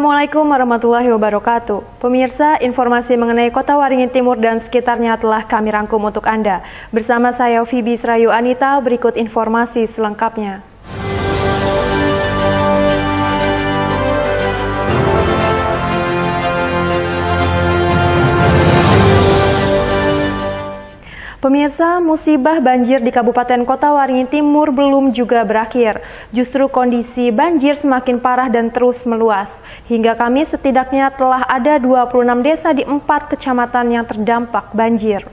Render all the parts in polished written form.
Assalamualaikum warahmatullahi wabarakatuh. Pemirsa, informasi mengenai Kota Waringin Timur dan sekitarnya telah kami rangkum untuk Anda. Bersama saya Fibi Srayu Anita, berikut informasi selengkapnya. Pemirsa, musibah banjir di Kabupaten Kota Waringin Timur belum juga berakhir. Justru kondisi banjir semakin parah dan terus meluas. Hingga Kamis setidaknya telah ada 26 desa di 4 kecamatan yang terdampak banjir.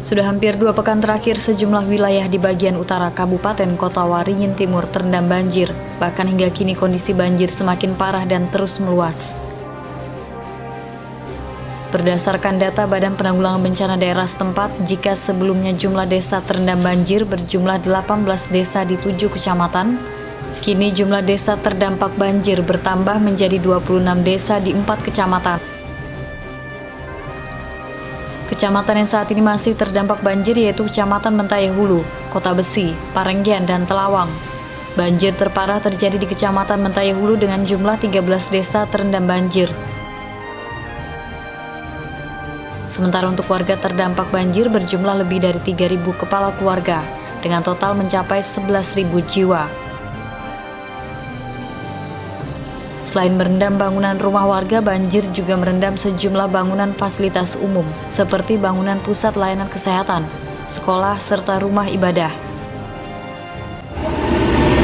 Sudah hampir 2 pekan terakhir sejumlah wilayah di bagian utara Kabupaten Kota Waringin Timur terendam banjir. Bahkan hingga kini kondisi banjir semakin parah dan terus meluas. Berdasarkan data Badan Penanggulangan Bencana Daerah setempat, jika sebelumnya jumlah desa terendam banjir berjumlah 18 desa di 7 kecamatan, kini jumlah desa terdampak banjir bertambah menjadi 26 desa di 4 kecamatan. Kecamatan yang saat ini masih terdampak banjir yaitu Kecamatan Mentaya Hulu, Kota Besi, Parenggian, dan Telawang. Banjir terparah terjadi di Kecamatan Mentaya Hulu dengan jumlah 13 desa terendam banjir. Sementara untuk warga terdampak banjir berjumlah lebih dari 3.000 kepala keluarga, dengan total mencapai 11.000 jiwa. Selain merendam bangunan rumah warga, banjir juga merendam sejumlah bangunan fasilitas umum, seperti bangunan pusat layanan kesehatan, sekolah, serta rumah ibadah.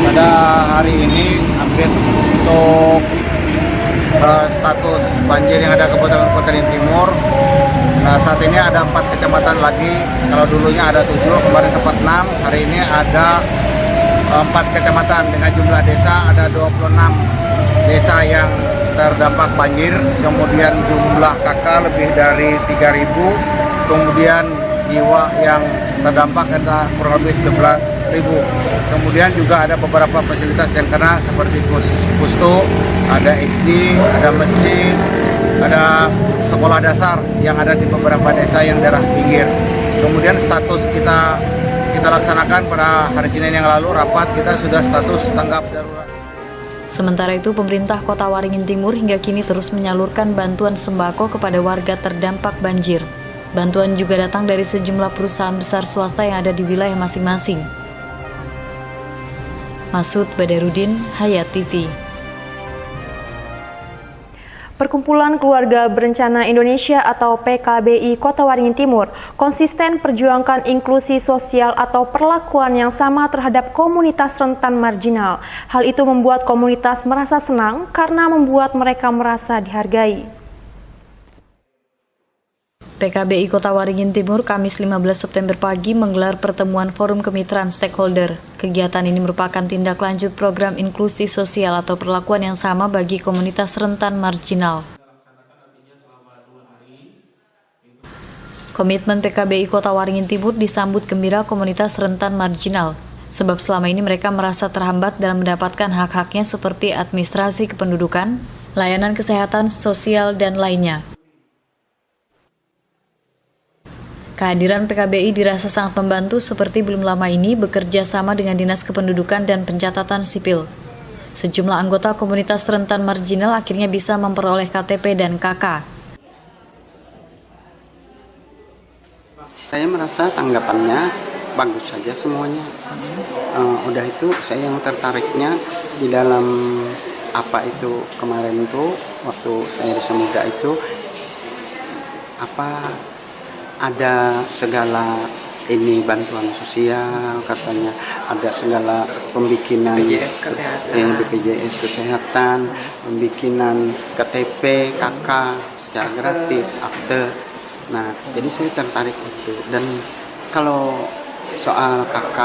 Pada hari ini, update untuk status banjir yang ada di Kabupaten Waringin Timur. Nah, saat ini ada 4 kecamatan lagi. Kalau dulunya ada 7, kemarin sempat 6. Hari ini ada 4 kecamatan dengan jumlah desa ada 26 desa yang terdampak banjir. Kemudian jumlah KK lebih dari 3.000. Kemudian jiwa yang terdampak ada kurang lebih 11.000. Kemudian juga ada beberapa fasilitas yang kena seperti pustu, ada SD, ada masjid, ada sekolah dasar yang ada di beberapa desa yang daerah pinggir. Kemudian status kita laksanakan pada hari Senin yang lalu, rapat kita sudah status tanggap darurat. Sementara itu, pemerintah Kota Waringin Timur hingga kini terus menyalurkan bantuan sembako kepada warga terdampak banjir. Bantuan juga datang dari sejumlah perusahaan besar swasta yang ada di wilayah masing-masing. Masud Badarudin, Hayat TV. Perkumpulan Keluarga Berencana Indonesia atau PKBI Kota Waringin Timur konsisten perjuangkan inklusi sosial atau perlakuan yang sama terhadap komunitas rentan marginal. Hal itu membuat komunitas merasa senang karena membuat mereka merasa dihargai. PKBI Kota Waringin Timur Kamis 15 September pagi menggelar pertemuan forum kemitraan stakeholder. Kegiatan ini merupakan tindak lanjut program inklusi sosial atau perlakuan yang sama bagi komunitas rentan marginal. Komitmen PKBI Kota Waringin Timur disambut gembira komunitas rentan marginal, sebab selama ini mereka merasa terhambat dalam mendapatkan hak-haknya seperti administrasi kependudukan, layanan kesehatan sosial, dan lainnya. Kehadiran PKBI dirasa sangat membantu seperti belum lama ini bekerja sama dengan Dinas Kependudukan dan Pencatatan Sipil. Sejumlah anggota komunitas rentan marginal akhirnya bisa memperoleh KTP dan KK. Saya merasa tanggapannya bagus saja semuanya. Udah itu saya yang tertariknya di dalam apa itu kemarin itu waktu saya di Semuda itu ada segala ini bantuan sosial katanya, ada segala pembikinan BPJS kesehatan, pembikinan KTP, KK secara gratis, akte. Nah, jadi saya tertarik itu. Dan kalau soal KK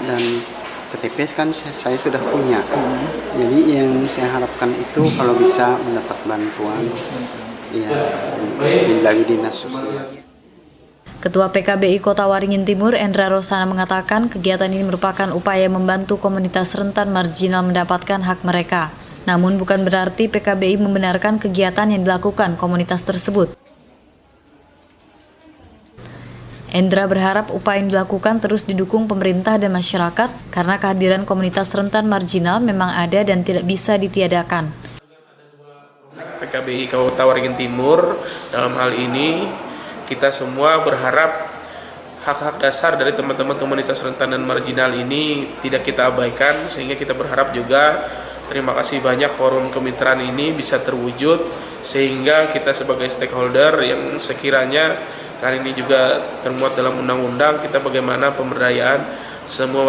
dan KTP kan saya sudah punya. Jadi yang saya harapkan itu kalau bisa mendapat bantuan ya lagi dinas sosial. Ketua PKBI Kota Waringin Timur, Endra Rosana, mengatakan kegiatan ini merupakan upaya membantu komunitas rentan marginal mendapatkan hak mereka. Namun bukan berarti PKBI membenarkan kegiatan yang dilakukan komunitas tersebut. Endra berharap upaya yang dilakukan terus didukung pemerintah dan masyarakat karena kehadiran komunitas rentan marginal memang ada dan tidak bisa ditiadakan. PKBI Kota Waringin Timur dalam hal ini kita semua berharap hak-hak dasar dari teman-teman komunitas rentan dan marginal ini tidak kita abaikan, sehingga kita berharap juga terima kasih banyak forum kemitraan ini bisa terwujud sehingga kita sebagai stakeholder yang sekiranya kali ini juga termuat dalam undang-undang kita bagaimana pemberdayaan semua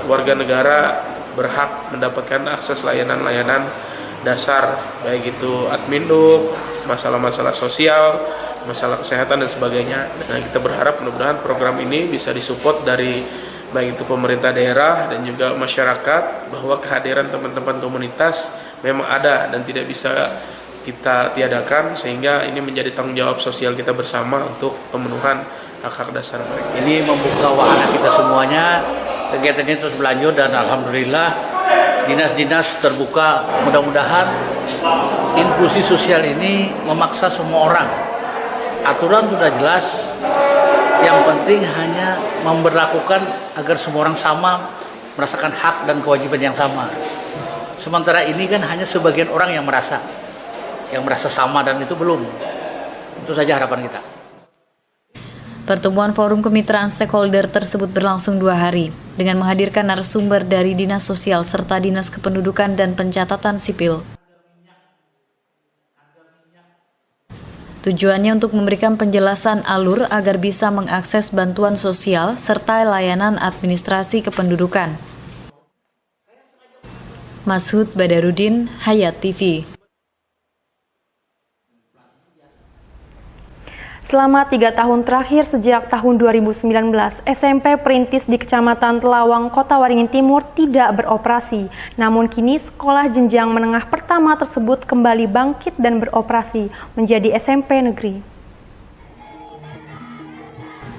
warga negara berhak mendapatkan akses layanan-layanan dasar, baik itu adminduk, masalah-masalah sosial, masalah kesehatan dan sebagainya. Nah, kita berharap mudah-mudahan program ini bisa disupport dari baik itu pemerintah daerah dan juga masyarakat, bahwa kehadiran teman-teman komunitas memang ada dan tidak bisa kita tiadakan, sehingga ini menjadi tanggung jawab sosial kita bersama untuk pemenuhan hak-hak dasar mereka. Ini membuka wahana kita semuanya, kegiatan ini terus berlanjut dan alhamdulillah dinas-dinas terbuka. Mudah-mudahan inklusi sosial ini memaksa semua orang. Aturan sudah jelas, yang penting hanya memberlakukan agar semua orang sama, merasakan hak dan kewajiban yang sama. Sementara ini kan hanya sebagian orang yang merasa sama dan itu belum. Itu saja harapan kita. Pertemuan forum kemitraan stakeholder tersebut berlangsung 2 hari dengan menghadirkan narasumber dari Dinas Sosial serta Dinas Kependudukan dan Pencatatan Sipil. Tujuannya untuk memberikan penjelasan alur agar bisa mengakses bantuan sosial serta layanan administrasi kependudukan. Mashud Badarudin, Hayat TV. Selama 3 tahun terakhir sejak tahun 2019, SMP Perintis di Kecamatan Telawang, Kota Waringin Timur tidak beroperasi. Namun kini sekolah jenjang menengah pertama tersebut kembali bangkit dan beroperasi menjadi SMP negeri.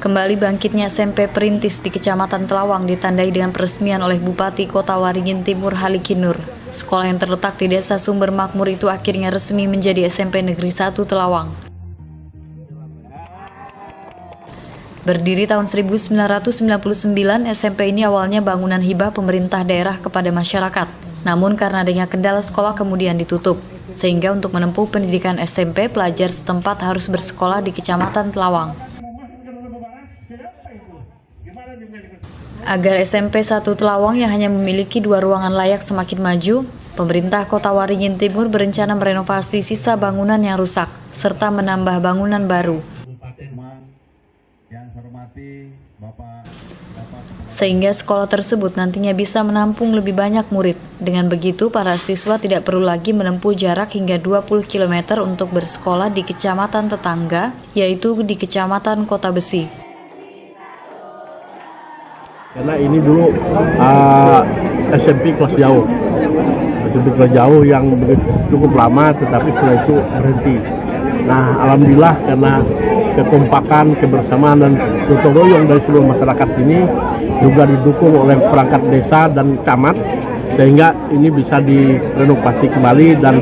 Kembali bangkitnya SMP Perintis di Kecamatan Telawang ditandai dengan peresmian oleh Bupati Kota Waringin Timur Halikinur. Sekolah yang terletak di Desa Sumber Makmur itu akhirnya resmi menjadi SMP Negeri 1 Telawang. Berdiri tahun 1999, SMP ini awalnya bangunan hibah pemerintah daerah kepada masyarakat. Namun karena adanya kendala sekolah kemudian ditutup. Sehingga untuk menempuh pendidikan SMP, pelajar setempat harus bersekolah di Kecamatan Telawang. Agar SMP 1 Telawang yang hanya memiliki 2 ruangan layak semakin maju, pemerintah Kota Waringin Timur berencana merenovasi sisa bangunan yang rusak, serta menambah bangunan baru. Sehingga sekolah tersebut nantinya bisa menampung lebih banyak murid. Dengan begitu, para siswa tidak perlu lagi menempuh jarak hingga 20 km untuk bersekolah di kecamatan tetangga, yaitu di Kecamatan Kota Besi. Karena ini dulu SMP kelas jauh. SMP kelas jauh yang cukup lama, tetapi setelah itu berhenti. Nah, alhamdulillah karena kekompakan, kebersamaan dan gotong royong dari seluruh masyarakat ini juga didukung oleh perangkat desa dan camat, sehingga ini bisa direnovasi kembali dan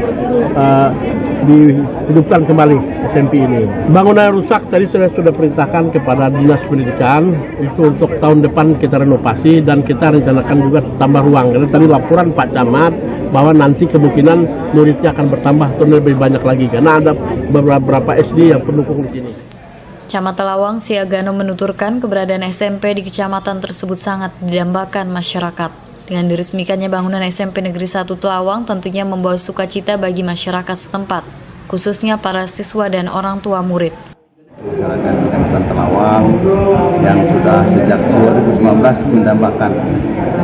dihidupkan kembali SMP ini. Bangunan rusak tadi sudah perintahkan kepada Dinas Pendidikan itu untuk tahun depan kita renovasi dan kita rencanakan juga tambah ruang. Karena tadi laporan Pak Camat bahwa nanti kemungkinan muridnya akan bertambah atau lebih banyak lagi karena ada beberapa SD yang pendukung di sini. Camat Telawang Siagano menuturkan keberadaan SMP di kecamatan tersebut sangat didambakan masyarakat. Dengan diresmikannya bangunan SMP Negeri 1 Telawang tentunya membawa sukacita bagi masyarakat setempat, khususnya para siswa dan orang tua murid. Masyarakat Kecamatan Telawang yang sudah sejak 2015 mendambakan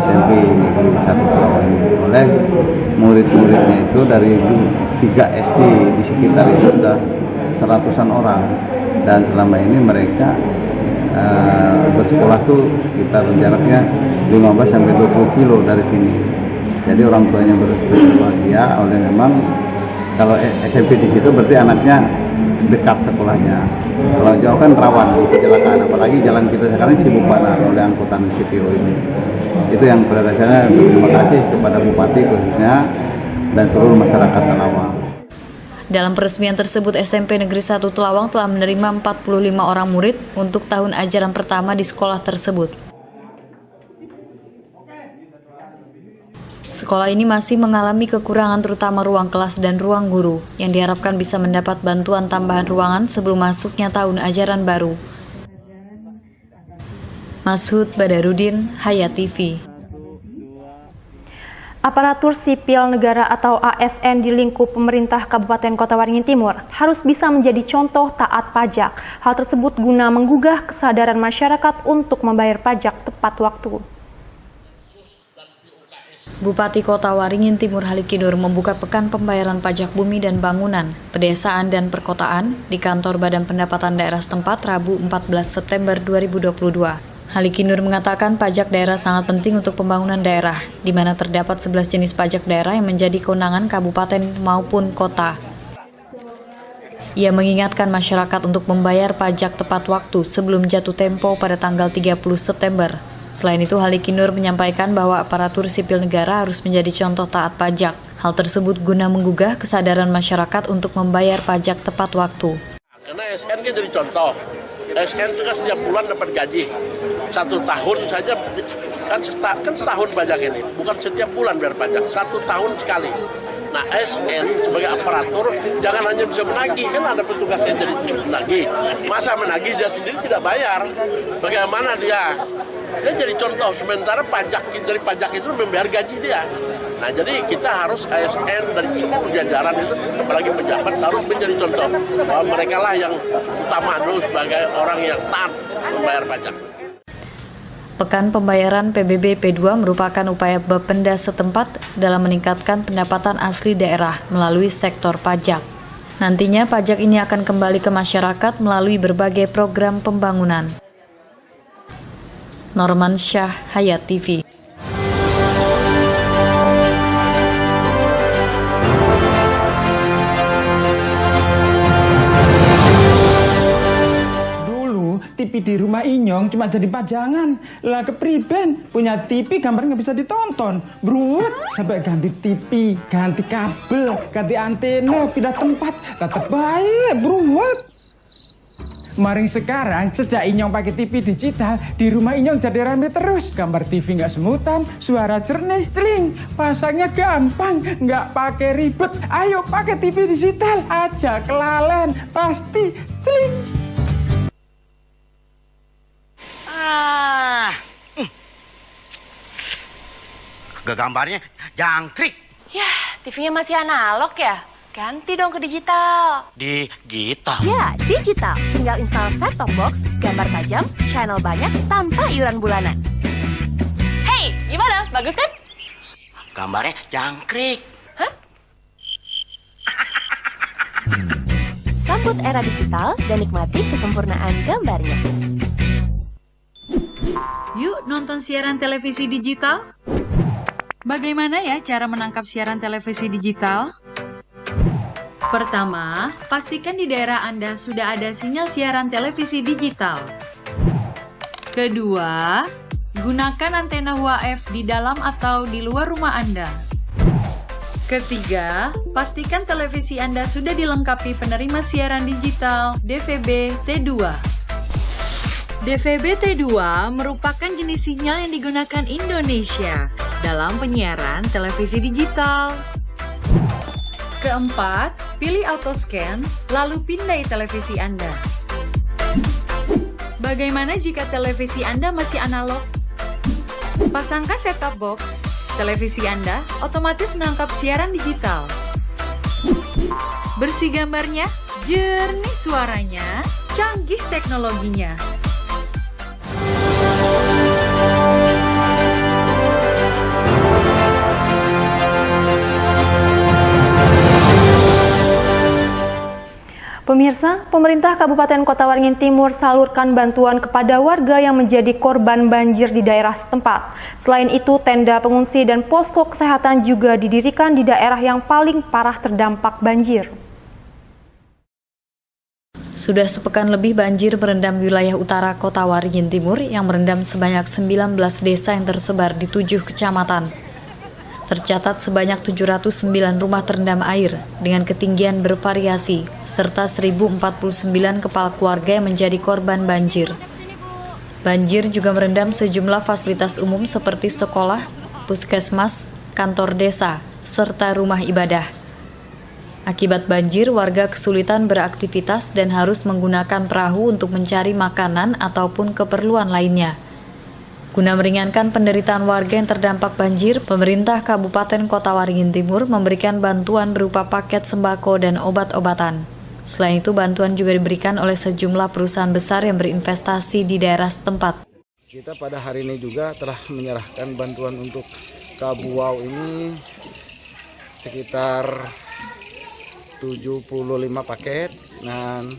SMP Negeri 1 Telawang ini oleh murid-muridnya itu dari 3 SD di sekitar itu sudah 100-an orang. Dan selama ini mereka bersekolah tuh sekitar jaraknya 15-20 kilo dari sini. Jadi orang tuanya berbahagia oleh memang kalau SMP di situ berarti anaknya dekat sekolahnya. Kalau jauh kan rawan kecelakaan, apalagi jalan kita sekarang sibuk banget oleh angkutan CPO ini. Itu yang pada dasarnya terima kasih kepada Bupati khususnya dan seluruh masyarakat Telawang. Dalam peresmian tersebut, SMP Negeri 1 Telawang telah menerima 45 orang murid untuk tahun ajaran pertama di sekolah tersebut. Sekolah ini masih mengalami kekurangan terutama ruang kelas dan ruang guru, yang diharapkan bisa mendapat bantuan tambahan ruangan sebelum masuknya tahun ajaran baru. Mashud Badarudin, Hayat TV. Aparatur sipil negara atau ASN di lingkup pemerintah Kabupaten Kota Waringin Timur harus bisa menjadi contoh taat pajak. Hal tersebut guna menggugah kesadaran masyarakat untuk membayar pajak tepat waktu. Bupati Kota Waringin Timur Halikinur membuka Pekan Pembayaran Pajak Bumi dan Bangunan, Pedesaan dan Perkotaan di kantor Badan Pendapatan Daerah setempat Rabu 14 September 2022. Halikinur mengatakan pajak daerah sangat penting untuk pembangunan daerah, di mana terdapat 11 jenis pajak daerah yang menjadi kewenangan kabupaten maupun kota. Ia mengingatkan masyarakat untuk membayar pajak tepat waktu sebelum jatuh tempo pada tanggal 30 September. Selain itu, Halikinur menyampaikan bahwa aparatur sipil negara harus menjadi contoh taat pajak. Hal tersebut guna menggugah kesadaran masyarakat untuk membayar pajak tepat waktu. Karena SN kan jadi contoh. SN itu kan setiap bulan dapat gaji. 1 tahun saja kan setahun pajak ini, bukan setiap bulan bayar pajak, 1 tahun sekali. Nah, SN sebagai aparatur jangan hanya bisa menagih, kan ada petugas yang jadi menagih. Masa menagih dia sendiri tidak bayar? Bagaimana dia? Dia jadi contoh, sementara dari pajak itu membayar gaji dia. Nah, jadi kita harus ASN dari seluruh jajaran itu, apalagi pejabat, harus menjadi contoh bahwa mereka lah yang utama dulu sebagai orang yang taat membayar pajak. Pekan Pembayaran PBB P2 merupakan upaya Bapenda setempat dalam meningkatkan pendapatan asli daerah melalui sektor pajak. Nantinya pajak ini akan kembali ke masyarakat melalui berbagai program pembangunan. Norman Syah, Hayat TV. TV di rumah Inyong cuma jadi pajangan. Lah kepriben punya TV gambar nggak bisa ditonton. Beruat sampai ganti TV, ganti kabel, ganti antena, pindah tempat. Tetap baik, beruat. Maring sekarang sejak Inyong pakai TV digital, di rumah Inyong jadi rame terus. Gambar TV nggak semutan, suara jernih, celing. Pasangnya gampang, nggak pakai ribet. Ayo pakai TV digital aja, kelalen pasti celing. Gambarnya jangkrik. Ya, TV-nya masih analog ya? Ganti dong ke digital. Digital? Ya, digital. Tinggal install set-top box, gambar tajam, channel banyak, tanpa iuran bulanan. Hey, gimana? Bagus kan? Gambarnya jangkrik. Hah? Sambut era digital dan nikmati kesempurnaan gambarnya. Yuk nonton siaran televisi digital. Bagaimana ya cara menangkap siaran televisi digital? Pertama, pastikan di daerah Anda sudah ada sinyal siaran televisi digital. Kedua, gunakan antena UHF di dalam atau di luar rumah Anda. Ketiga, pastikan televisi Anda sudah dilengkapi penerima siaran digital DVB T2. DVB T2 merupakan jenis sinyal yang digunakan Indonesia dalam penyiaran televisi digital. Keempat, pilih auto scan, lalu pindai televisi Anda. Bagaimana jika televisi Anda masih analog? Pasangkan set-top box, televisi Anda otomatis menangkap siaran digital. Bersih gambarnya, jernih suaranya, canggih teknologinya. Pemirsa, pemerintah Kabupaten Kota Waringin Timur salurkan bantuan kepada warga yang menjadi korban banjir di daerah setempat. Selain itu, tenda pengungsi dan posko kesehatan juga didirikan di daerah yang paling parah terdampak banjir. Sudah sepekan lebih banjir merendam wilayah utara Kota Waringin Timur yang merendam sebanyak 19 desa yang tersebar di 7 kecamatan. Tercatat sebanyak 709 rumah terendam air dengan ketinggian bervariasi, serta 1049 kepala keluarga yang menjadi korban banjir. Banjir juga merendam sejumlah fasilitas umum seperti sekolah, puskesmas, kantor desa, serta rumah ibadah. Akibat banjir, warga kesulitan beraktivitas dan harus menggunakan perahu untuk mencari makanan ataupun keperluan lainnya. Guna meringankan penderitaan warga yang terdampak banjir, pemerintah Kabupaten Kota Waringin Timur memberikan bantuan berupa paket sembako dan obat-obatan. Selain itu, bantuan juga diberikan oleh sejumlah perusahaan besar yang berinvestasi di daerah setempat. Kita pada hari ini juga telah menyerahkan bantuan untuk Kabuau ini sekitar 75 paket. Dan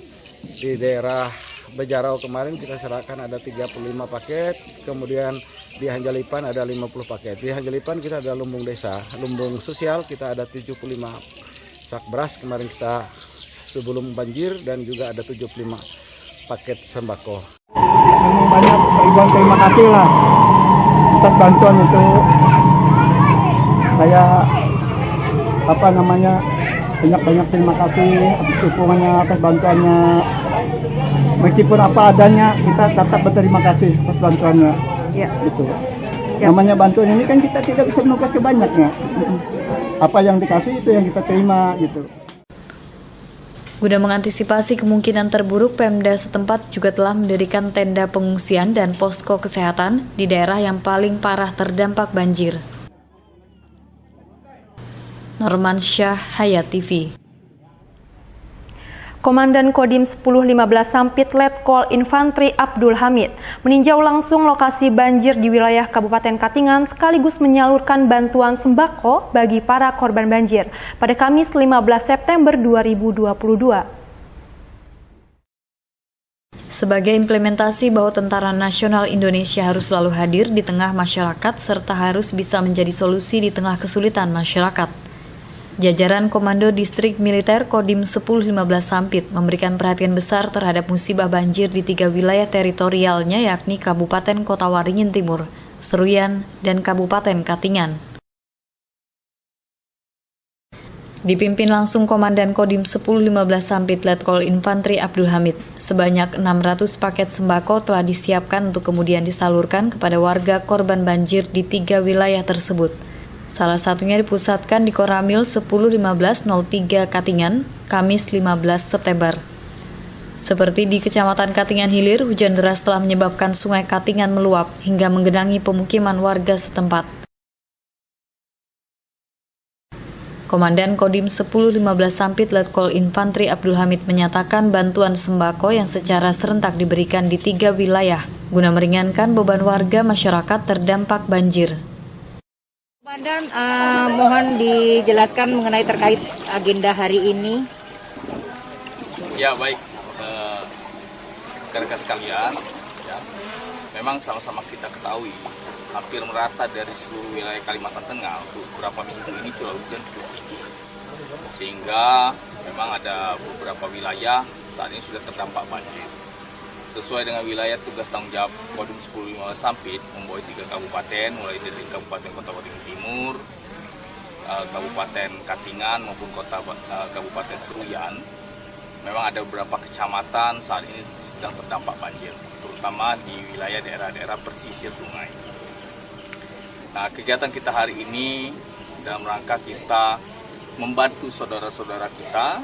di daerah Bejarau kemarin kita serahkan ada 35 paket, kemudian di Hanjalipan ada 50 paket. Di Hanjalipan kita ada lumbung desa, lumbung sosial kita ada 75 sak beras kemarin kita sebelum banjir, dan juga ada 75 paket sembako. Memang banyak ribuan terima kasih lah atas bantuan itu. Saya banyak terima kasih atas dukungannya, atas bantuannya. Meskipun apa adanya, kita tetap berterima kasih atas bantuannya. Ya. Gitu. Namanya bantuan ini kan kita tidak bisa menukar ke banyaknya. Apa yang dikasih itu yang kita terima gitu. Guna mengantisipasi kemungkinan terburuk, Pemda setempat juga telah mendirikan tenda pengungsian dan posko kesehatan di daerah yang paling parah terdampak banjir. Norman Syah, Hayat TV. Komandan Kodim 1015 Sampit Letkol Infantri Abdul Hamid meninjau langsung lokasi banjir di wilayah Kabupaten Katingan sekaligus menyalurkan bantuan sembako bagi para korban banjir pada Kamis 15 September 2022. Sebagai implementasi bahwa Tentara Nasional Indonesia harus selalu hadir di tengah masyarakat serta harus bisa menjadi solusi di tengah kesulitan masyarakat, jajaran Komando Distrik Militer Kodim 1015 Sampit memberikan perhatian besar terhadap musibah banjir di 3 wilayah teritorialnya, yakni Kabupaten Kota Waringin Timur, Seruyan, dan Kabupaten Katingan. Dipimpin langsung Komandan Kodim 1015 Sampit Letkol Infantri Abdul Hamid, sebanyak 600 paket sembako telah disiapkan untuk kemudian disalurkan kepada warga korban banjir di 3 wilayah tersebut. Salah satunya dipusatkan di Koramil 101503 Katingan, Kamis 15 September. Seperti di Kecamatan Katingan Hilir, hujan deras telah menyebabkan Sungai Katingan meluap hingga menggenangi pemukiman warga setempat. Komandan Kodim 1015 Sampit Letkol Infantri Abdul Hamid menyatakan bantuan sembako yang secara serentak diberikan di 3 wilayah guna meringankan beban warga masyarakat terdampak banjir. Komandan, mohon dijelaskan mengenai terkait agenda hari ini. Ya baik, rekan-rekan sekalian, ya, memang sama-sama kita ketahui hampir merata dari seluruh wilayah Kalimantan Tengah untuk beberapa minggu ini curah hujan cukup tinggi, sehingga memang ada beberapa wilayah saat ini sudah terdampak banjir. Sesuai dengan wilayah tugas tanggung jawab Kodim 1015 Sampit membawahi 3 kabupaten, mulai dari Kabupaten Kota Waringin Timur, Kabupaten Katingan maupun Kabupaten Seruyan. Memang ada beberapa kecamatan saat ini sedang terdampak banjir, terutama di wilayah daerah-daerah pesisir sungai. Nah, kegiatan kita hari ini dalam rangka kita membantu saudara-saudara kita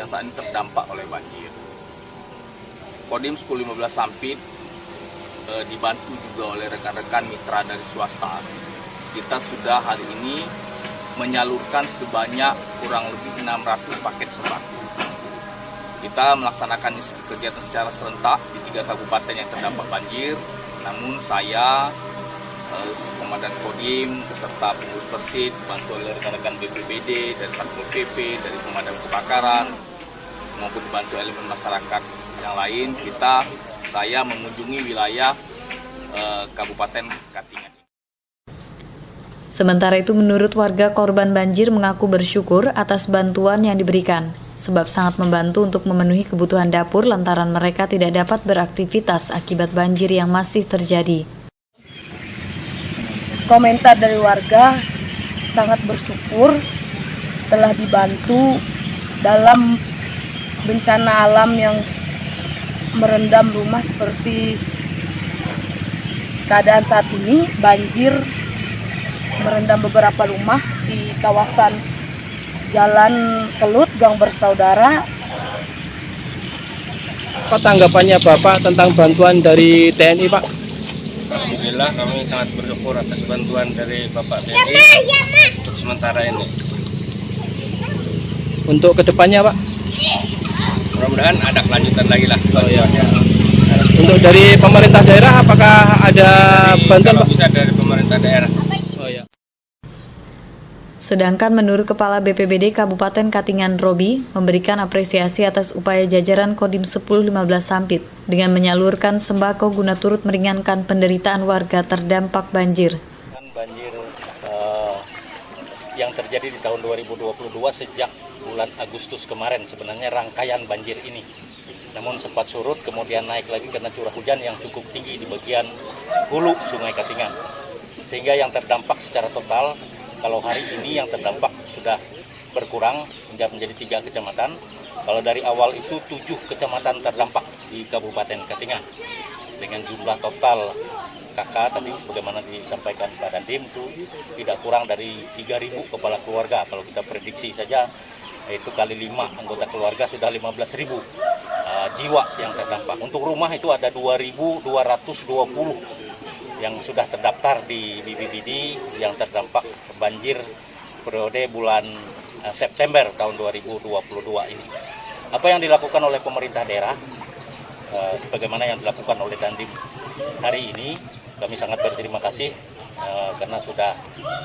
yang saat ini terdampak oleh banjir. Kodim 1015 Sampit dibantu juga oleh rekan-rekan mitra dari swasta. Kita sudah hari ini menyalurkan sebanyak kurang lebih 600 paket sembako. Kita melaksanakan kegiatan secara serentak di 3 kabupaten yang terdampak banjir. Namun saya, Komandan Kodim beserta pengurus Persid, bantu oleh rekan-rekan BPBD, dari Satpol PP, dari pemadam kebakaran, maupun dibantu elemen masyarakat yang lain, saya mengunjungi wilayah Kabupaten Katingan. Sementara itu, menurut warga korban banjir mengaku bersyukur atas bantuan yang diberikan, sebab sangat membantu untuk memenuhi kebutuhan dapur lantaran mereka tidak dapat beraktivitas akibat banjir yang masih terjadi. Komentar dari warga sangat bersyukur telah dibantu dalam bencana alam yang merendam rumah seperti keadaan saat ini. Banjir merendam beberapa rumah di kawasan Jalan Kelut, Gang Bersaudara. Apa tanggapannya Bapak tentang bantuan dari TNI, Pak? Alhamdulillah kami sangat bersyukur atas bantuan dari Bapak TNI untuk sementara ini. Untuk kedepannya, Pak? Mudah-mudahan ada kelanjutan lagi lah. Oh, iya. Untuk dari pemerintah daerah apakah ada bantuan, Pak? Bisa dari pemerintah daerah. Oh, iya. Sedangkan menurut Kepala BPBD Kabupaten Katingan Robi memberikan apresiasi atas upaya jajaran Kodim 1015 Sampit dengan menyalurkan sembako guna turut meringankan penderitaan warga terdampak banjir. Banjir yang terjadi di tahun 2022 sejak bulan Agustus kemarin sebenarnya rangkaian banjir ini. Namun sempat surut kemudian naik lagi karena curah hujan yang cukup tinggi di bagian hulu Sungai Katingan. Sehingga yang terdampak secara total kalau hari ini yang terdampak sudah berkurang hingga menjadi 3 kecamatan. Kalau dari awal itu 7 kecamatan terdampak di Kabupaten Katingan. Dengan jumlah total KK tadi sebagaimana disampaikan Pak Dandim itu tidak kurang dari 3.000 kepala keluarga. Kalau kita prediksi saja itu kali 5 anggota keluarga sudah 15.000 jiwa yang terdampak. Untuk rumah itu ada 2.220 yang sudah terdaftar di BPBD yang terdampak banjir periode bulan September tahun 2022 ini. Apa yang dilakukan oleh pemerintah daerah, sebagaimana yang dilakukan oleh Dandim hari ini, kami sangat berterima kasih karena sudah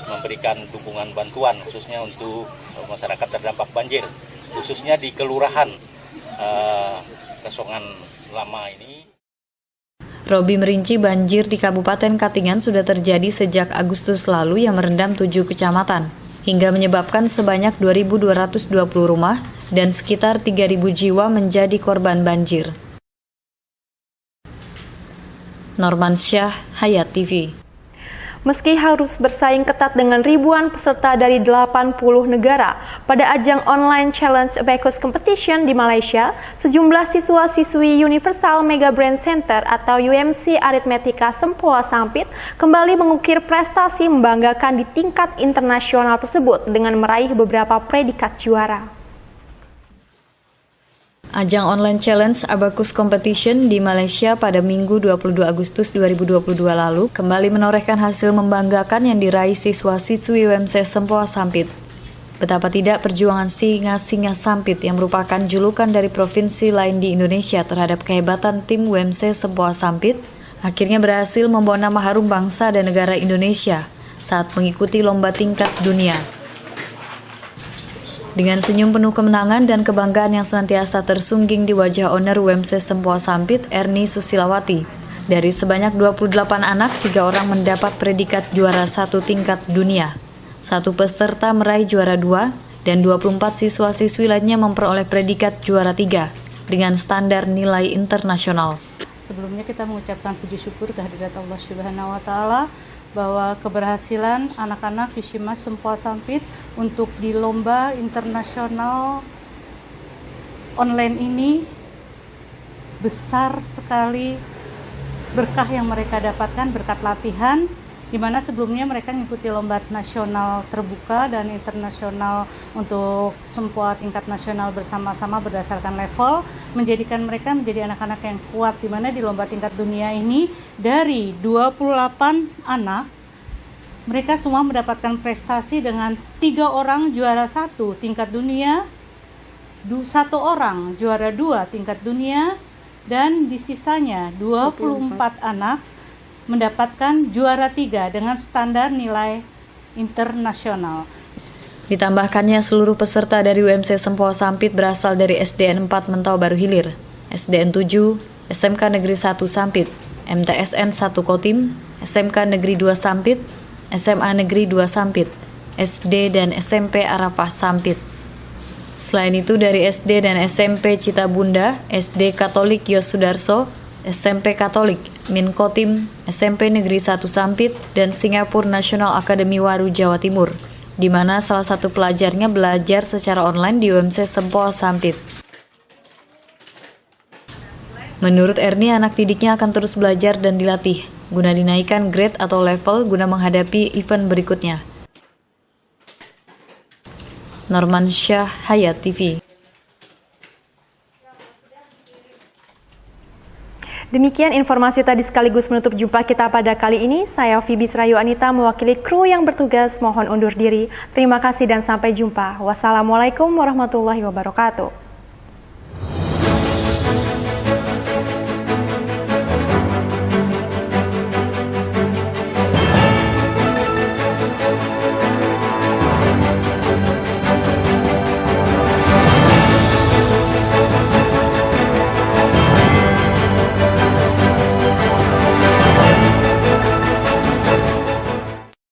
memberikan dukungan bantuan khususnya untuk masyarakat terdampak banjir, khususnya di Kelurahan Kasongan Lama ini. Robi merinci banjir di Kabupaten Katingan sudah terjadi sejak Agustus lalu yang merendam 7 kecamatan, hingga menyebabkan sebanyak 2.220 rumah dan sekitar 3.000 jiwa menjadi korban banjir. Norman Syah, Hayat TV. Meski harus bersaing ketat dengan ribuan peserta dari 80 negara pada ajang online challenge Abacus Competition di Malaysia, sejumlah siswa-siswi Universal Mega Brain Center atau UMC Aritmetika Sempoa Sampit kembali mengukir prestasi membanggakan di tingkat internasional tersebut dengan meraih beberapa predikat juara. Ajang online challenge Abacus Competition di Malaysia pada Minggu 22 Agustus 2022 lalu kembali menorehkan hasil membanggakan yang diraih siswa-siswi UMC Sempoa Sampit. Betapa tidak perjuangan singa-singa Sampit yang merupakan julukan dari provinsi lain di Indonesia terhadap kehebatan tim UMC Sempoa Sampit akhirnya berhasil membawa nama harum bangsa dan negara Indonesia saat mengikuti lomba tingkat dunia. Dengan senyum penuh kemenangan dan kebanggaan yang senantiasa tersungging di wajah owner UMC Sempoa Sampit, Erni Susilawati. Dari sebanyak 28 anak, 3 orang mendapat predikat juara 1 tingkat dunia. 1 peserta meraih juara 2, dan 24 siswa-siswi lainnya memperoleh predikat juara 3 dengan standar nilai internasional. Sebelumnya kita mengucapkan puji syukur kehadirat Allah Subhanahu wa Ta'ala bahwa keberhasilan anak-anak di Simas Sempoa Sampit untuk di lomba internasional online ini besar sekali berkah yang mereka dapatkan berkat latihan, di mana sebelumnya mereka mengikuti lomba nasional terbuka dan internasional untuk Sempoa tingkat nasional bersama-sama berdasarkan level, menjadikan mereka menjadi anak-anak yang kuat, di mana di lomba tingkat dunia ini dari 28 anak mereka semua mendapatkan prestasi dengan 3 orang juara 1 tingkat dunia, 1 orang juara 2 tingkat dunia, dan di sisanya 24 anak mendapatkan juara 3 dengan standar nilai internasional. Ditambahkannya seluruh peserta dari UMC Sempoa Sampit berasal dari SDN 4 Mentau Baru Hilir, SDN 7, SMK Negeri 1 Sampit, MTSN 1 Kotim, SMK Negeri 2 Sampit, SMA Negeri 2 Sampit, SD dan SMP Arafah Sampit. Selain itu dari SD dan SMP Citabunda, SD Katolik Yos Sudarso, SMP Katolik Min Kotim, SMP Negeri 1 Sampit, dan Singapura National Academy Waru Jawa Timur di mana salah satu pelajarnya belajar secara online di UMC Sempol Sampit. Menurut Erni, anak didiknya akan terus belajar dan dilatih guna dinaikkan grade atau level guna menghadapi event berikutnya. Norman Syah, Hayat TV. Demikian informasi tadi sekaligus menutup jumpa kita pada kali ini. Saya Fibis Rayu Anita mewakili kru yang bertugas mohon undur diri. Terima kasih dan sampai jumpa. Wassalamualaikum warahmatullahi wabarakatuh.